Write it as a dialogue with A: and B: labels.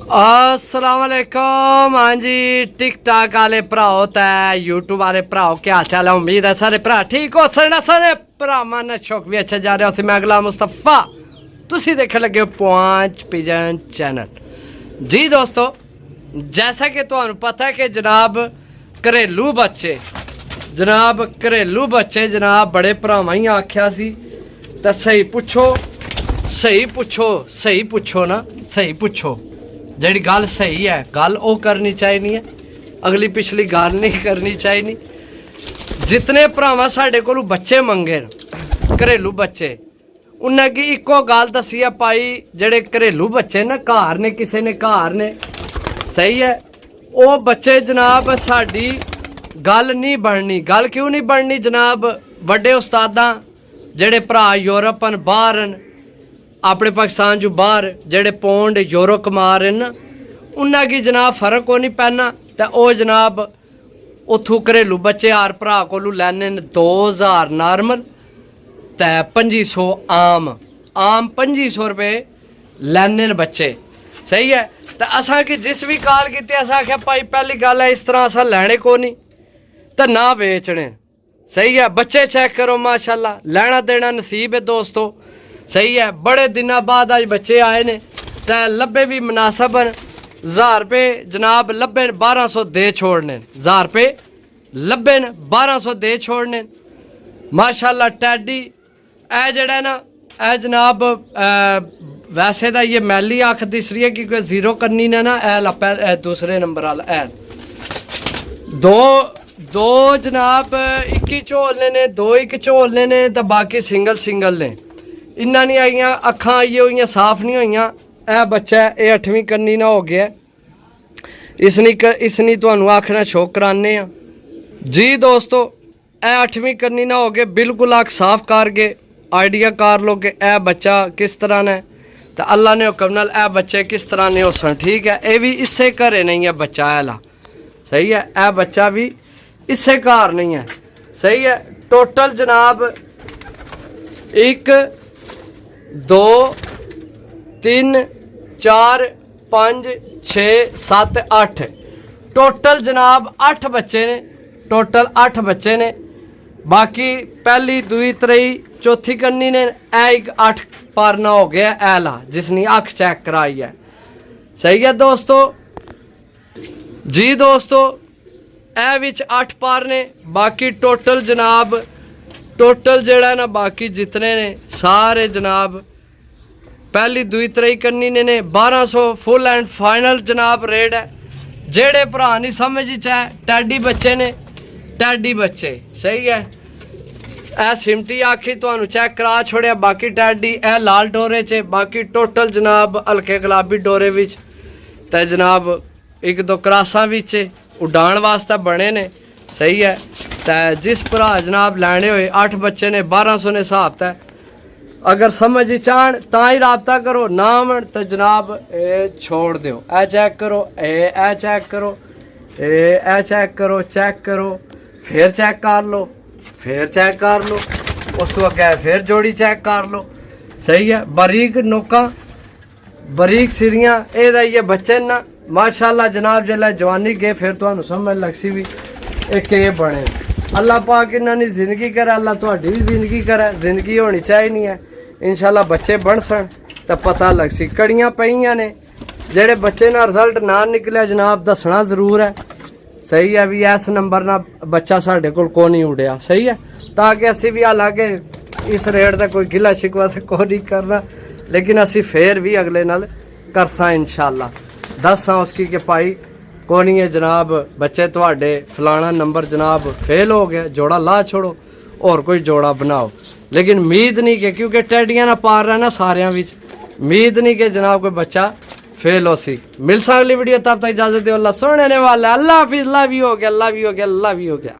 A: अस्सलाम वालेकुम। हाँ जी, टिक टाक वाले भराओ ते यूट्यूब वाले भराओ, क्या हाल चाल है? उम्मीद है सारे भरा ठीक हो। सारे भरावां ने शौक भी अच्छा जा रहा हो। मैं गुलाम मुस्तफा, तुसी देखने लगे हो पांच पिजन चैनल। जी दोस्तों, जैसा कि तुहानू पता है कि जनाब घरेलू बच्चे जनाब बड़े भरावां ही आख्या सी ते सही पुछो जी गल सही है, गल वो करनी चाहिए, अगली पिछली गल नहीं करनी चाहिए। जितने भरावां साढ़े कोलू बच्चे मंगे घरेलू बच्चे, उन्हें की इको गल दसी है भाई, जेड़े घरेलू बच्चे ना घर ने, किसी ने घर ने, सही है, वो बच्चे जनाब साड़ी गल नहीं बननी। गल क्यों नहीं बननी जनाब? बड़े उस्तादा जेड़े भरा यूरोप बाहर अपने पाकिस्तान चू बाहर जेड़े पौंड यूरो कमा रहे न, उन्हें की जनाब फर्क को नहीं पैना। तो वह जनाब उतों घरेलू बच्चे हर भरा को लैने 2000 नॉर्मल ते 2500 आम 2500 रुपये लैने बच्चे, सही है। तो असा कि जिस भी कॉल की असा आख्या भाई पहली गल है इस तरह असा लैने को नहीं तो ना बेचने, सही है। बच्चे चेक करो माशाल्लाह, लेना देना नसीब है दोस्तों, सही है। बड़े दिनों बाद आज बच्चे आए ने तो लब्बे भी मुनासबन 1000 रुपये जनाब लब्बे 1200 दे छोड़ने, 1000 रुपये लब्बे 1200 दे छोड़ने माशाल्लाह। टैडी ए जड़ा ना ए जनाब वैसे तो ये मैली अख दिस रही है क्योंकि जीरो करनी ने ना ए दूसरे नंबर वाला ए दो जनाब 21 झोलने ने, 2 1 झोलने ने तो बाकी सिंगल ने। इन्ना नहीं आईया अखा आइए हुई साफ नहीं हुई। यह बच्चा ये 8वीं करनी ना हो गया, इसनी तुहानू आखना शौक कराने जी दोस्तों। यह 8वीं करनी ना हो गए, बिल्कुल अख साफ कर गए, आइडिया कर लो कि यह बच्चा किस तरह ने, तो अल्लाह ने हुक्म नाल यह बच्चे किस तरह ने होसन, ठीक है। ये भी इसे घरे नहीं है बच्चा ऐला, सही है। यह बच्चा भी इसे घर नहीं है, सही है। टोटल जनाब 1 2 3 4 5 6 7 8 टोटल जनाब 8 बच्चे ने, टोटल 8 बच्चे ने। बाकी पहली दूई त्रई चौथी करनी ने एक 8 पारना हो गया ऐला जिसने अख चेक कराई है, सही है दोस्तों। जी दोस्तों, ए विच 8 पार ने, बाकी टोटल जनाब टोटल जड़ा ना बाकी जितने ने सारे जनाब पहली दूई त्रई करनी ने 1200 फुल एंड फाइनल जनाब रेट है। जेड़े भरा नहीं समझ च टैडी बच्चे ने, टैडी बच्चे, सही है। ए सिमटी आखी तुहानू चेक करा छोड़िया, बाकी टैडी ए लाल डोरे च, बाकी टोटल जनाब हल्के गुलाबी डोरे विच ते जनाब 1 2 क्रासा विच उड़ान वास्ते बने ने, सही है। तो जिस भरा जनाब लैने हुए 8 बच्चे ने 1200 ने हिसाब तय। अगर समझ चाहन तो ही रबता करो, ना मन तो जनाब ए छोड़ दो। ए चेक करो, ए चेक करो, ए चेक करो, चेक करो, फिर चेक कर लो, फिर चेक कर लो, उस तो अगे फिर जोड़ी चेक कर लो, सही है। बारीक नोका बारीक सिरियाँ ये बच्चे ना माशाल्लाह जनाब जिला जवानी गए फिर तो समझ लग सी भी एक ये बने। अल्लाह पाक इन्होंने जिंदगी करे, अल्लाह थोड़ी भी जिंदगी करे, जिंदगी होनी चाहिए है। इंशाल्लाह बच्चे बन सन तो पता लग सी। कड़ियाँ पईयां ने, जेड़े बच्चे ना रिजल्ट ना निकले जनाब दसना जरूर है, सही है। भी इस नंबर ना बच्चा साढ़े को नहीं उड़िया, सही है, ताकि असी भी हालांकि इस रेट का कोई गिला शिकवा तो को नहीं करना, लेकिन असी फिर भी अगले नाल करसा इंशाल्लाह। दसा उसकी कि भाई को नहीं है जनाब बच्चे थोड़े फलाना नंबर जनाब फेल हो गया, जोड़ा ला छोड़ो और कोई जोड़ा बनाओ। लेकिन उम्मीद नहीं कि क्योंकि टैडियां ना पार रहा ना सारिया उम्मीद नहीं कि जनाब कोई बच्चा फेल हो सी। मिल सा अगली वीडियो, तब तक इजाजत दो। अल्लाह सोने ने वाला, अल्लाह हाफिज़। अल्लाह भी हो गया, अल्लाह भी हो गया, अल्लाह भी हो गया।